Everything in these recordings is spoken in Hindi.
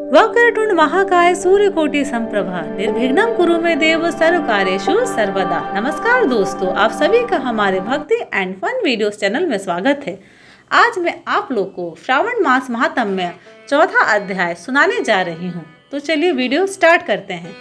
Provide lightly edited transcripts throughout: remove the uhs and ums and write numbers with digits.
वक्रतुंड महाकाय सूर्यकोटि संप्रभा निर्विघ्नं कुरु मे देव सर्व कार्येषु सर्वदा। नमस्कार दोस्तों, आप सभी का हमारे भक्ति एंड फन वीडियोस चैनल में स्वागत है। आज मैं आप लोग को श्रावण मास महात्म्य चौथा अध्याय सुनाने जा रही हूँ। तो चलिए वीडियो स्टार्ट करते हैं।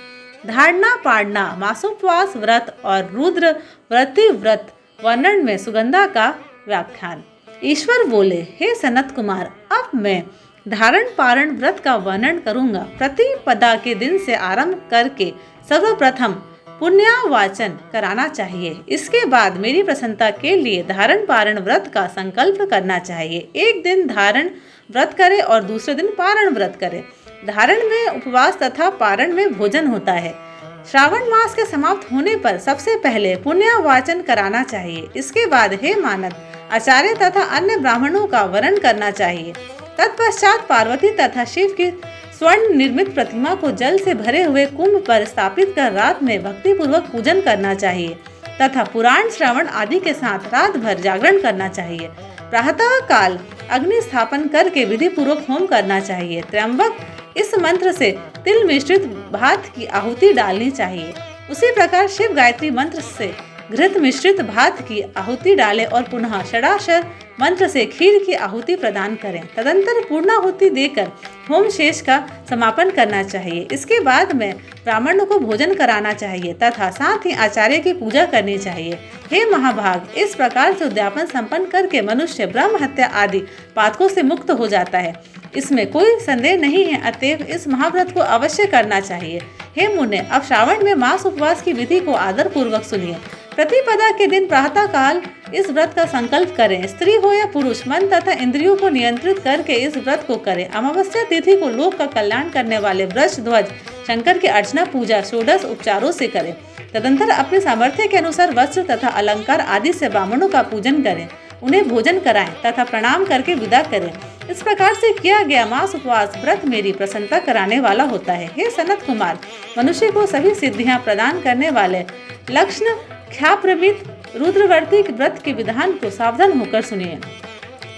धारणा पाड़ना मासोपवास व्रत और रुद्र व्रती व्रत वर्णन में सुगंधा का व्याख्यान। ईश्वर बोले, हे सनत कुमार, अब मैं धारण पारण व्रत का वर्णन करूंगा। प्रतिपदा के दिन से आरंभ करके सर्वप्रथम पुण्यावाचन कराना चाहिए। इसके बाद मेरी प्रसन्नता के लिए धारण पारण व्रत का संकल्प करना चाहिए। एक दिन धारण व्रत करे और दूसरे दिन पारण व्रत करे। धारण में उपवास तथा पारण में भोजन होता है। श्रावण मास के समाप्त होने पर सबसे पहले पुण्यावाचन कराना चाहिए। इसके बाद हे मानद आचार्य तथा अन्य ब्राह्मणों का वरण करना चाहिए। तत्पश्चात पार्वती तथा शिव की स्वर्ण निर्मित प्रतिमा को जल से भरे हुए कुंभ पर स्थापित कर रात में भक्ति पूर्वक पूजन करना चाहिए तथा पुराण श्रवण आदि के साथ रात भर जागरण करना चाहिए। प्रातः काल अग्नि स्थापन करके विधि पूर्वक होम करना चाहिए। त्र्यंबक इस मंत्र से तिल मिश्रित भात की आहुति डालनी चाहिए। उसी प्रकार शिव गायत्री मंत्र से घृत मिश्रित भात की आहुति डालें और पुनः षडाक्षर मंत्र से खीर की आहुति प्रदान करें। तदंतर पूर्णाहुति देकर होम शेष का समापन करना चाहिए। इसके बाद में ब्राह्मणों को भोजन कराना चाहिए तथा साथ ही आचार्य की पूजा करनी चाहिए। हे महाभाग, इस प्रकार से उद्यापन संपन्न करके मनुष्य ब्रह्म हत्या आदि पातकों से मुक्त हो जाता है। इसमें कोई संदेह नहीं है, अतएव इस महाव्रत को अवश्य करना चाहिए। हे मुने, अब श्रावण में मास उपवास की विधि को आदर पूर्वक सुनिए। प्रतिपदा के दिन प्रातः काल इस व्रत का संकल्प करें। स्त्री हो या पुरुष मन तथा इंद्रियों को नियंत्रित करके इस व्रत को करें। अमावस्या तिथि को लोक का कल्याण करने वाले वृष ध्वज शंकर की अर्चना पूजा षोडश उपचारों से करें। तदंतर अपने सामर्थ्य के अनुसार वस्त्र तथा अलंकार आदि से ब्राह्मणों का पूजन करें, उन्हें भोजन कराएं तथा प्रणाम करके विदा करें। इस प्रकार से किया गया मास उपवास व्रत मेरी प्रसन्नता कराने वाला होता है। हे सनत कुमार, मनुष्य को सभी सिद्धियां प्रदान करने वाले लक्षण ख्याप्रमित रुद्रवर्ती व्रत के विधान को सावधान होकर सुनिए।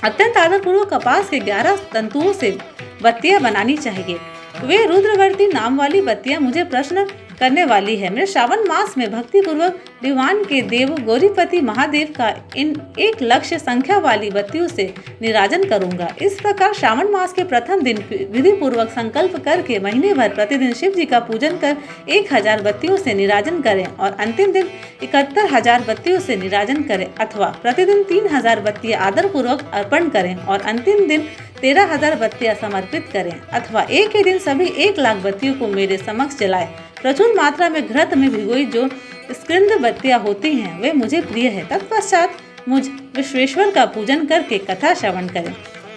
अत्यंत आदरपूर्वक कपास के 11 तंतुओं से बत्तियां बनानी चाहिए। वे रुद्रवर्ती नाम वाली बत्तियां मुझे प्रश्न करने वाली है। मैं श्रावण मास में भक्ति पूर्वक दीवान के देव गौरीपति महादेव का इन 1 लक्ष संख्या वाली बत्तियों से निराजन करूंगा। इस प्रकार श्रावण मास के प्रथम दिन विधि पूर्वक संकल्प करके महीने भर प्रतिदिन शिव जी का पूजन कर 1000 बत्तियों से निराजन करें और अंतिम दिन 71,000 बत्तियों से निराजन करें, अथवा प्रतिदिन 3000 बत्तियां आदर पूर्वक अर्पण करें और अंतिम दिन 13,000 बत्तियां समर्पित करें, अथवा एक ही दिन सभी 1 लाख बत्तियों को मेरे समक्ष जलाएं। प्रचुर मात्रा में घृत में भिगोई जो स्कृंद बत्तियां होती हैं वे मुझे प्रिय है। तत्पश्चात मुझ विश्वेश्वर का पूजन करके कथा श्रवण करें।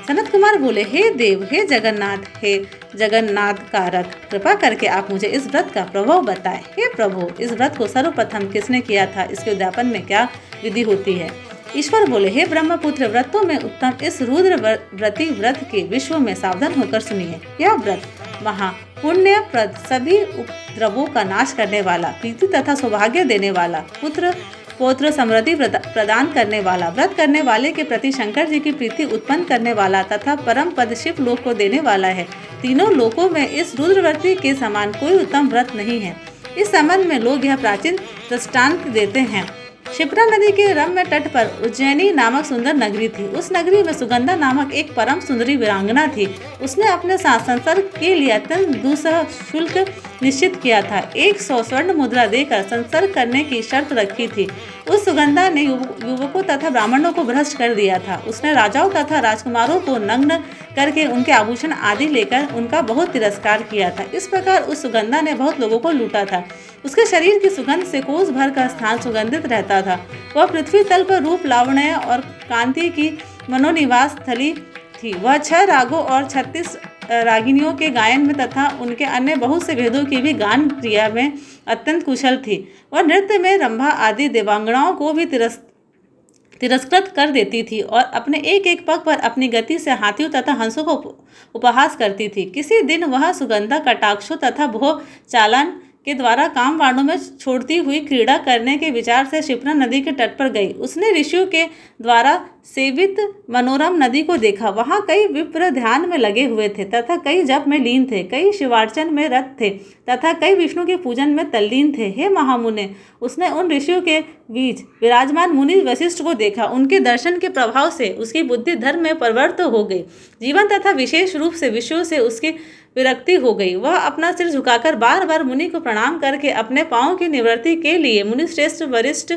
सनत कुमार बोले, हे देव, हे जगन्नाथ कारक, कृपा करके आप मुझे इस व्रत का प्रभाव बताएं। हे प्रभु, इस व्रत को सर्वप्रथम किसने किया था? इसके उद्यापन में क्या विधि होती है? ईश्वर बोले, हे ब्रह्मपुत्र, व्रतों में उत्तम इस रुद्र व्रती व्रत के विश्व में सावधान होकर सुनिए। यह व्रत महा पुण्यप्रद, सभी उपद्रवों का नाश करने वाला, प्रीति तथा सौभाग्य देने वाला, पुत्र पौत्र समृद्धि प्रदान करने वाला, व्रत करने वाले के प्रति शंकर जी की प्रीति उत्पन्न करने वाला तथा परम पद शिव लोक को देने वाला है। तीनों लोकों में इस रुद्रव्रती के समान कोई उत्तम व्रत नहीं है। इस संबंध में लोग यह प्राचीन दृष्टांत देते हैं। क्षिप्रा नदी के रम्य तट पर उज्जैनी नामक सुंदर नगरी थी। उस नगरी में सुगंधा नामक एक परम सुंदरी वीरांगना थी। उसने अपने साथ संसर्ग के लिए अत्यंत दुस्सह शुल्क निश्चित किया था। 100 स्वर्ण मुद्रा देकर संसर्ग करने की शर्त रखी थी। उस सुगंधा ने युवकों तथा ब्राह्मणों को भ्रष्ट कर दिया था। उसने राजाओं तथा राजकुमारों को नग्न करके उनके आभूषण आदि लेकर उनका बहुत तिरस्कार किया था। इस प्रकार उस सुगंधा ने बहुत लोगों को लूटा था। उसके शरीर की सुगंध से कोस भर का स्थान सुगंधित रहता था। वह पृथ्वी तल पर रूप, लावण्य और कांति की मनोनिवास स्थली थी। वह 6 रागों और 36 रागिनियों के गायन में तथा उनके अन्य बहुत से भेदों की भी गान क्रिया में अत्यंत कुशल थी। वह नृत्य में रंभा आदि देवांगनाओं को भी तिरस्कृत कर देती थी और अपने एक एक पग पर अपनी गति से हाथियों तथा हंसों को उपहास करती थी। किसी दिन वह सुगंधा कटाक्षों तथा भोग चालन के द्वारा काम वाणों में छोड़ती हुई क्रीड़ा करने के विचार से क्षिप्रा नदी के तट पर गई। उसने ऋषियों के द्वारा सेवित मनोरम नदी को देखा। वहाँ कई विप्र ध्यान में लगे हुए थे तथा कई जप में लीन थे, कई शिवार्चन में रत थे तथा कई विष्णु के पूजन में तल्लीन थे। हे महामुने, उसने उन ऋषियों के बीच विराजमान मुनि वशिष्ठ को देखा। उनके दर्शन के प्रभाव से उसकी बुद्धि धर्म में परिवर्तित हो गई। जीवन तथा विशेष रूप से विषयों से उसकी विरक्ति हो गई। वह अपना सिर झुकाकर बार बार मुनि को प्रणाम करके अपने पांव की निवृत्ति के लिए मुनि श्रेष्ठ वरिष्ठ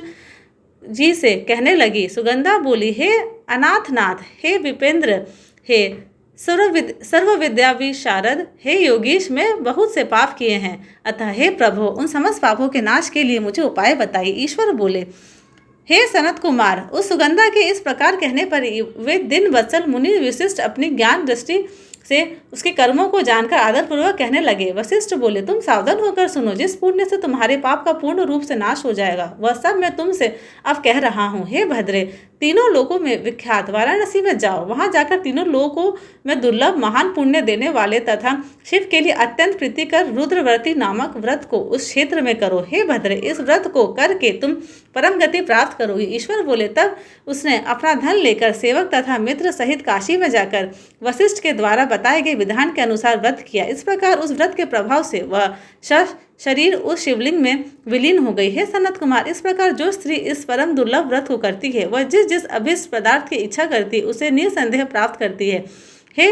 जी से कहने लगी। सुगंधा बोली, हे अनाथनाथ, हे विपेंद्र, हे सर्व विद्या विशारद, हे योगीश, मैं बहुत से पाप किए हैं, अतः हे प्रभु उन समस्त पापों के नाश के लिए मुझे उपाय बताइए। ईश्वर बोले, हे सनत कुमार, उस सुगंधा के इस प्रकार कहने पर वे दिन वत्सल मुनि वशिष्ठ अपनी ज्ञान दृष्टि से उसके कर्मों को जानकर आदरपूर्वक कहने लगे। वशिष्ठ बोले, तुम सावधान होकर सुनो, जिस पुण्य से तुम्हारे पाप का पूर्ण रूप से नाश हो जाएगा वह सब मैं तुमसे अब कह रहा हूँ। हे भद्रे, तीनों लोकों में विख्यात वाराणसी में जाओ। वहां जाकर तीनों लोकों में दुर्लभ महान पुण्य देने वाले तथा शिव के लिए अत्यंत प्रीतिकर रुद्रव्रती नामक व्रत को उस क्षेत्र में करो। हे भद्रे, इस व्रत को करके तुम परम गति प्राप्त करोगे। ईश्वर बोले, तब उसने अपना धन लेकर सेवक तथा मित्र सहित काशी में जाकर वशिष्ठ के द्वारा बताए गए विधान के अनुसार व्रत किया। इस प्रकार उस व्रत के प्रभाव से वह शरीर उस शिवलिंग में विलीन हो गई। है सनत कुमार, इस प्रकार जो स्त्री इस परम दुर्लभ व्रत को करती है वह जिस जिस अभिष्ट पदार्थ की इच्छा करती है उसे निसंदेह प्राप्त करती है। हे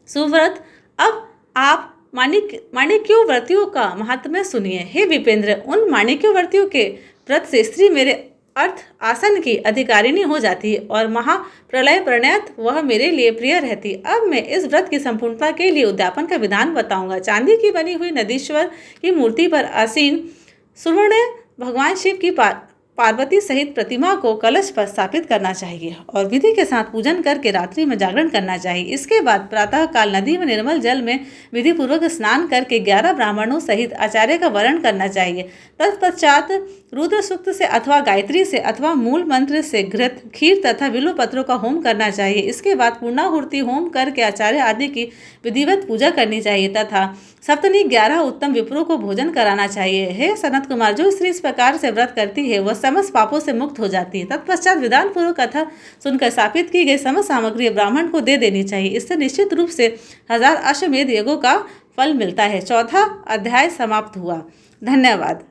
सुव्रत, अब आप माणिक्य व्रतियों का महात्म्य सुनिए। हे विपेंद्र, उन माणिक्य व्रतियों के व्रत से स्त्री मेरे अर्थ आसन की अधिकारिणी हो जाती है और महाप्रलय प्रणयत वह मेरे लिए प्रिय रहती। अब मैं इस व्रत की संपूर्णता के लिए उद्यापन का विधान बताऊंगा। चांदी की बनी हुई नदीश्वर की मूर्ति पर आसीन सुवर्ण भगवान शिव की पार्वती सहित प्रतिमा को कलश पर स्थापित करना चाहिए और विधि के साथ पूजन करके रात्रि में जागरण करना चाहिए। इसके बाद प्रातः काल नदी में निर्मल जल में विधि पूर्वक स्नान करके 11 ब्राह्मणों सहित आचार्य का वरण करना चाहिए। तत्पश्चात रुद्र सूक्त से अथवा गायत्री से अथवा मूल मंत्र से घृत, खीर तथा बिल्व पत्रों का होम करना चाहिए। इसके बाद पूर्णाहुति होम करके आचार्य आदि की विधिवत पूजा करनी चाहिए तथा सप्तनी 11 उत्तम विप्रों को भोजन कराना चाहिए। हे सनत कुमार, जो स्त्री इस प्रकार से व्रत करती है वह समस्त पापों से मुक्त हो जाती है। तत्पश्चात विधान पूर्वक कथा सुनकर स्थापित की गई समस्त सामग्री ब्राह्मण को दे देनी चाहिए। इससे निश्चित रूप से 1000 अश्वमेध यज्ञों का फल मिलता है। चौथा अध्याय समाप्त हुआ। धन्यवाद।